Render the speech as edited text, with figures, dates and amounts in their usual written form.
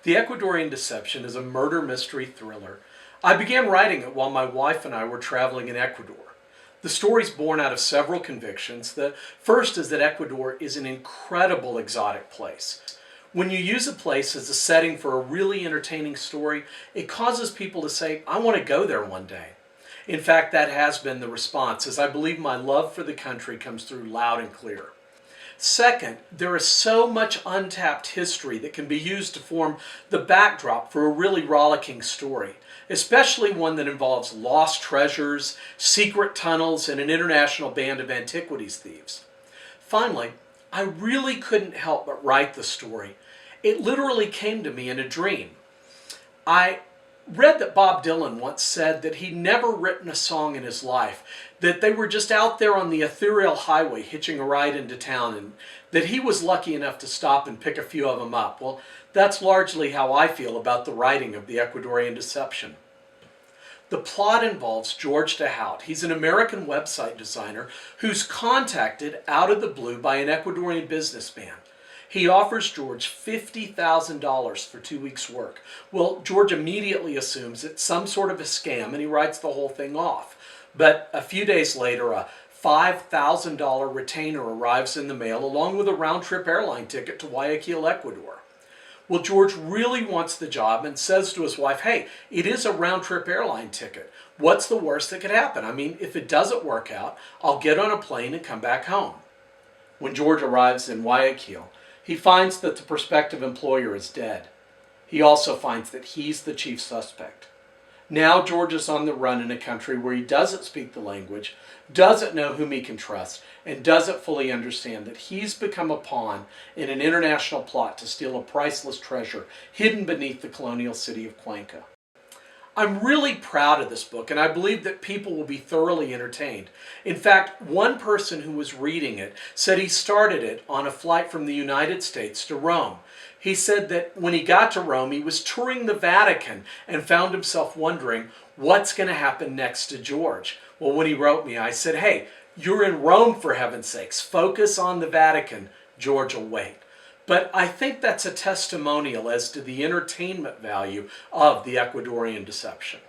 The Ecuadorian Deception is a murder mystery thriller. I began writing it while my wife and I were traveling in Ecuador. The story is born out of several convictions. The first is that Ecuador is an incredible exotic place. When you use a place as a setting for a really entertaining story, it causes people to say, I want to go there one day. In fact, that has been the response, as I believe my love for the country comes through loud and clear. Second, there is so much untapped history that can be used to form the backdrop for a really rollicking story, especially one that involves lost treasures, secret tunnels, and an international band of antiquities thieves. Finally, I really couldn't help but write the story. It literally came to me in a dream. I read that Bob Dylan once said that he'd never written a song in his life, that they were just out there on the ethereal highway hitching a ride into town, and that he was lucky enough to stop and pick a few of them up. Well, that's largely how I feel about the writing of the Ecuadorian Deception. The plot involves George DeHout. He's an American website designer who's contacted out of the blue by an Ecuadorian businessman. He offers George $50,000 for 2 weeks' work. Well, George immediately assumes it's some sort of a scam and he writes the whole thing off. But a few days later, a $5,000 retainer arrives in the mail along with a round-trip airline ticket to Guayaquil, Ecuador. Well, George really wants the job and says to his wife, hey, it is a round-trip airline ticket. What's the worst that could happen? I mean, if it doesn't work out, I'll get on a plane and come back home. When George arrives in Guayaquil, he finds that the prospective employer is dead. He also finds that he's the chief suspect. Now George is on the run in a country where he doesn't speak the language, doesn't know whom he can trust, and doesn't fully understand that he's become a pawn in an international plot to steal a priceless treasure hidden beneath the colonial city of Cuenca. I'm really proud of this book, and I believe that people will be thoroughly entertained. In fact, one person who was reading it said he started it on a flight from the United States to Rome. He said that when he got to Rome, he was touring the Vatican and found himself wondering what's going to happen next to George. Well, when he wrote me, I said, hey, you're in Rome for heaven's sakes. Focus on the Vatican. George will wait. But I think that's a testimonial as to the entertainment value of the Ecuadorian Deception.